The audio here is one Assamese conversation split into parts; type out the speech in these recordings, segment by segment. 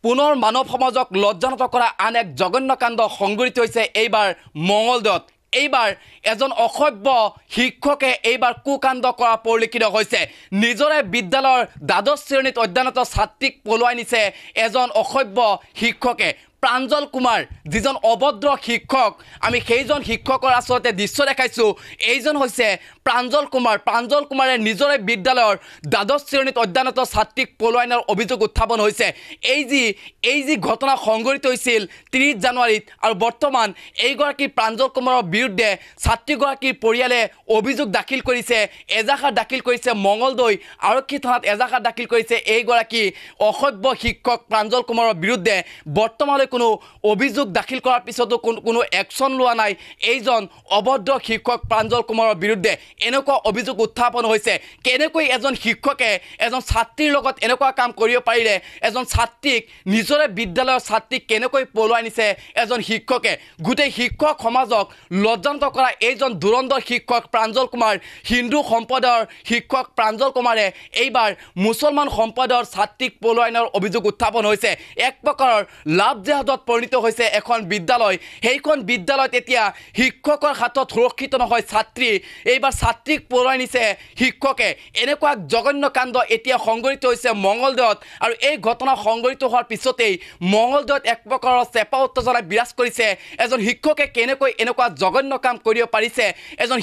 পুনৰ মানৱ সমাজক লজ্জানত কৰা আন এক জঘন্য কাণ্ড সংঘটিত হৈছে এইবাৰ মঙলদৈত। এইবাৰ এজন অসভ্য শিক্ষকে এইবাৰ কুকাণ্ড কৰা পৰিলক্ষিত হৈছে। নিজৰে বিদ্যালয়ৰ দ্বাদশ শ্ৰেণীত অধ্যয়নৰত ছাত্ৰীক পলুৱাই নিছে এজন অসভ্য শিক্ষকে। প্ৰাঞ্জল কুমাৰ যিজন অভদ্ৰ শিক্ষক, আমি সেইজন শিক্ষকৰ আচলতে দৃশ্য দেখাইছোঁ। এইজন হৈছে প্ৰাঞ্জল কুমাৰ। প্ৰাঞ্জল কুমাৰে নিজৰে বিদ্যালয়ৰ দ্বাদশ শ্ৰেণীত অধ্যয়নৰত ছাত্ৰীক পলুৱাই নিয়াৰ অভিযোগ উত্থাপন হৈছে। এই যি ঘটনা সংঘটিত হৈছিল 30 জানুৱাৰীত, আৰু বৰ্তমান এইগৰাকী প্ৰাঞ্জল কুমাৰৰ বিৰুদ্ধে ছাত্ৰীগৰাকীৰ পৰিয়ালে অভিযোগ দাখিল কৰিছে, এজাহাৰ দাখিল কৰিছে মঙলদৈ আৰক্ষী থানাত এজাহাৰ দাখিল কৰিছে এইগৰাকী অসভ্য শিক্ষক প্ৰাঞ্জল কুমাৰৰ বিৰুদ্ধে। বৰ্তমানলৈ কোনো অভিযোগ দাখিল কৰাৰ পিছতো কোনো একশ্যন লোৱা নাই এইজন অভদ্ৰ শিক্ষক প্ৰাঞ্জল কুমাৰৰ বিৰুদ্ধে। এনেকুৱা অভিযোগ উত্থাপন হৈছে, কেনেকৈ এজন শিক্ষকে এজন ছাত্ৰীৰ লগত এনেকুৱা কাম কৰিব পাৰিলে, এজন ছাত্ৰীক নিজৰে বিদ্যালয়ৰ ছাত্ৰীক কেনেকৈ পলুৱাই নিছে এজন শিক্ষকে। গোটেই শিক্ষক সমাজক লজ্জানত কৰা এইজন ধুৰন্ধৰ শিক্ষক প্ৰাঞ্জল কুমাৰ। হিন্দু সম্প্ৰদায়ৰ শিক্ষক প্ৰাঞ্জল কুমাৰে এইবাৰ মুছলমান সম্প্ৰদায়ৰ ছাত্ৰীক পলুৱাই নিয়াৰ অভিযোগ উত্থাপন হৈছে। এক প্ৰকাৰৰ লাভ জেহাদত পৰিণত হৈছে এখন বিদ্যালয়। সেইখন বিদ্যালয়ত এতিয়া শিক্ষকৰ হাতত সুৰক্ষিত নহয় ছাত্ৰী। এইবাৰ ছাত্ৰীক পলুৱাই নিছে শিক্ষকে। এনেকুৱা জঘন্য কাণ্ড এতিয়া সংঘটিত হৈছে মঙলদৈত, আৰু এই ঘটনা সংঘটিত হোৱাৰ পিছতেই মঙলদৈত এক প্ৰকাৰৰ চেপা উত্তেজনা বিৰাজ কৰিছে। এজন শিক্ষকে কেনেকৈ এনেকুৱা জঘন্য কাম কৰিব পাৰিছে। এজন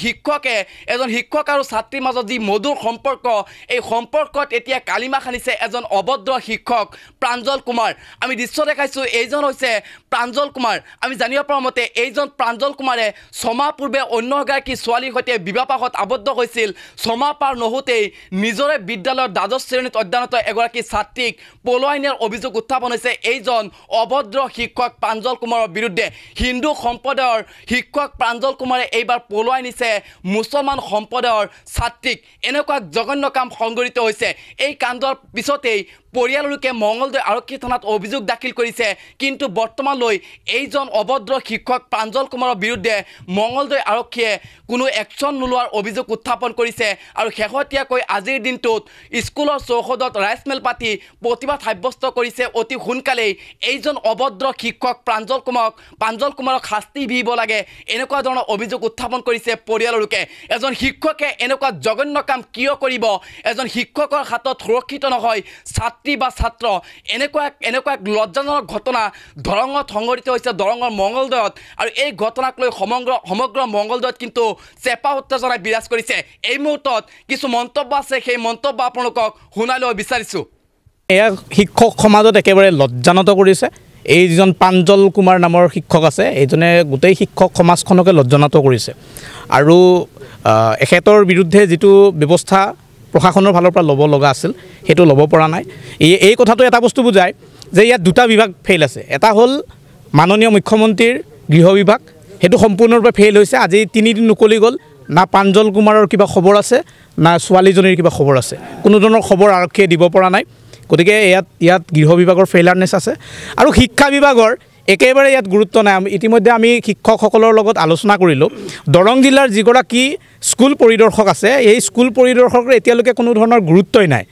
শিক্ষক আৰু ছাত্ৰীৰ মাজত যি মধুৰ সম্পৰ্ক, এই সম্পৰ্কত এতিয়া কালিমা খান্দিছে এজন অভদ্ৰ শিক্ষক প্ৰাঞ্জল কুমাৰ। আমি দৃশ্য দেখাইছোঁ, এইজন হৈছে প্ৰাঞ্জল কুমাৰ। আমি জানিব পৰা মতে এইজন প্ৰাঞ্জল কুমাৰে 6 মাহ পূৰ্বে অন্য এগৰাকী ছোৱালীৰ সৈতে বিবাহপাশত আবদ্ধ হৈছিল। 6 মাহ পাৰ নহওঁতেই নিজৰে বিদ্যালয়ৰ দ্বাদশ শ্ৰেণীত অধ্যয়নৰত এগৰাকী ছাত্ৰীক পলুৱাই নিয়াৰ অভিযোগ উত্থাপন হৈছে এইজন অভদ্ৰ শিক্ষক প্ৰাঞ্জল কুমাৰৰ বিৰুদ্ধে। হিন্দু সম্প্ৰদায়ৰ শিক্ষক প্ৰাঞ্জল কুমাৰে এইবাৰ পলুৱাই নিছে মুছলমান সম্প্ৰদায়ৰ ছাত্ৰীক। এনেকুৱা জঘন্য কাম সংঘটিত হৈছে। এই কাণ্ডৰ পিছতেই পৰিয়ালৰ লোকে মঙলদৈ আৰক্ষী থানাত অভিযোগ দাখিল কৰিছে, কিন্তু বৰ্তমানলৈ এইজন অভদ্ৰ শিক্ষক প্ৰাঞ্জল কুমাৰৰ বিৰুদ্ধে মঙলদৈ আৰক্ষীয়ে কোনো একশ্যন নোলোৱাৰ অভিযোগ উত্থাপন কৰিছে। আৰু শেহতীয়াকৈ আজিৰ দিনটোত স্কুলৰ চৌহদত ৰাইচমেল পাতি প্ৰতিবাদ সাব্যস্ত কৰিছে। অতি সোনকালেই এইজন অভদ্ৰ শিক্ষক প্ৰাঞ্জল কুমাৰক শাস্তি বিহিব লাগে, এনেকুৱা ধৰণৰ অভিযোগ উত্থাপন কৰিছে পৰিয়ালৰ লোকে। এজন শিক্ষকে এনেকুৱা জঘন্য কাম কিয় কৰিব? এজন শিক্ষকৰ হাতত সুৰক্ষিত নহয় ছাত্ৰী বা ছাত্ৰ। এনেকুৱা এক লজ্জাজনক ঘটনা দৰঙত সংঘটিত হৈছে, দৰঙৰ মঙলদৈত। আৰু এই ঘটনাক লৈ সমগ্ৰ মঙলদৈত কিন্তু চেপা উত্তেজনা বিৰাজ কৰিছে। এই মুহূৰ্তত কিছু মন্তব্য আছে, সেই মন্তব্য আপোনালোকক শুনাই ল'ব বিচাৰিছোঁ। এয়া শিক্ষক সমাজত একেবাৰে লজ্জানত কৰিছে। এই যিজন প্ৰাঞ্জল কুমাৰ নামৰ শিক্ষক আছে, এইজনে গোটেই শিক্ষক সমাজখনকে লজ্জানত কৰিছে। আৰু এখেতৰ বিৰুদ্ধে যিটো ব্যৱস্থা প্ৰশাসনৰ ফালৰ পৰা ল'ব লগা আছিল সেইটো ল'ব পৰা নাই। এই কথাটো এটা বস্তু বুজায় যে ইয়াত দুটা বিভাগ ফেইল আছে। এটা হ'ল মাননীয় মুখ্যমন্ত্ৰীৰ গৃহ বিভাগ, সেইটো সম্পূৰ্ণৰূপে ফেইল হৈছে। আজি 3 দিন উকলি গ'ল, না প্ৰাঞ্জল কুমাৰৰ কিবা খবৰ আছে, না ছোৱালীজনীৰ কিবা খবৰ আছে। কোনো ধৰণৰ খবৰ আৰক্ষীয়ে দিব পৰা নাই। গতিকে ইয়াত গৃহ বিভাগৰ ফেইলাৰনেছ আছে। আৰু শিক্ষা বিভাগৰ একেবাৰে ইয়াত গুৰুত্ব নাই। ইতিমধ্যে আমি শিক্ষকসকলৰ লগত আলোচনা কৰিলোঁ। দৰং জিলাৰ যিগৰাকী স্কুল পৰিদৰ্শক আছে, এই স্কুল পৰিদৰ্শকৰ এতিয়ালৈকে কোনো ধৰণৰ গুৰুত্বই নাই।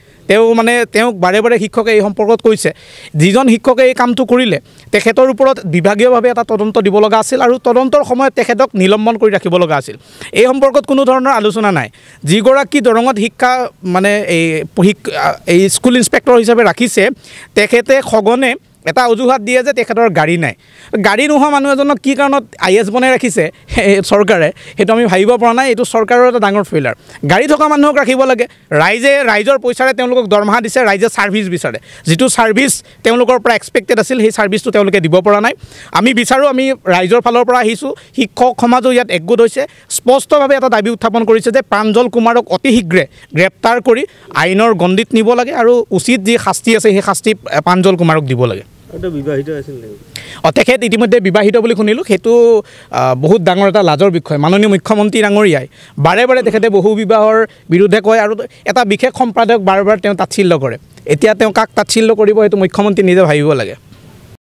তেওঁক বাৰে বাৰে শিক্ষকে এই সম্পৰ্কত কৈছে, যিজন শিক্ষকে এই কামটো কৰিলে তেখেতৰ ওপৰত বিভাগীয়ভাৱে এটা তদন্ত দিব লগা আছিল, আৰু তদন্তৰ সময়ত তেখেতক নিলম্বন কৰি ৰাখিব লগা আছিল। এই সম্পৰ্কত কোনো ধৰণৰ আলোচনা নাই। যিগৰাকী দৰঙত এই স্কুল ইনস্পেক্টৰ হিচাপে ৰাখিছে, তেখেতে সঘনে এটা অজুহাত দিয়ে যে তেখেতৰ গাড়ী নাই। গাড়ী নোহোৱা মানুহ এজনক কি কাৰণত IS বনাই ৰাখিছে চৰকাৰে, সেইটো আমি ভাবিব পৰা নাই। এইটো চৰকাৰৰ এটা ডাঙৰ ফেইলাৰ। গাড়ী থকা মানুহক ৰাখিব লাগে। ৰাইজৰ পইচাৰে তেওঁলোকক দৰমহা দিছে, ৰাইজে ছাৰ্ভিচ বিচাৰে। যিটো ছাৰ্ভিচ তেওঁলোকৰ পৰা এক্সপেক্টেড আছিল, সেই ছাৰ্ভিচটো তেওঁলোকে দিব পৰা নাই। আমি বিচাৰোঁ, আমি ৰাইজৰ ফালৰ পৰা আহিছোঁ, শিক্ষক সমাজো ইয়াত একগোট হৈছে, স্পষ্টভাৱে এটা দাবী উত্থাপন কৰিছে যে প্ৰাঞ্জল কুমাৰক অতি শীঘ্ৰে গ্ৰেপ্তাৰ কৰি আইনৰ গণ্ডিত নিব লাগে, আৰু উচিত যি শাস্তি আছে সেই শাস্তি প্ৰাঞ্জল কুমাৰক দিব লাগে। তেখেত ইতিমধ্যে বিবাহিত বুলি শুনিলোঁ। সেইটো বহুত ডাঙৰ এটা লাজৰ বিষয়। মাননীয় মুখ্যমন্ত্ৰী ডাঙৰীয়াই বাৰে বাৰে তেখেতে বহু বিবাহৰ বিৰুদ্ধে কয়, আৰু এটা বিশেষ সম্পাদক বাৰে বাৰে তেওঁ তাচ্ছিল্য কৰে। এতিয়া তেওঁ কাক তাচ্ছিল্য কৰিব সেইটো মুখ্যমন্ত্ৰী নিজে ভাবিব লাগে।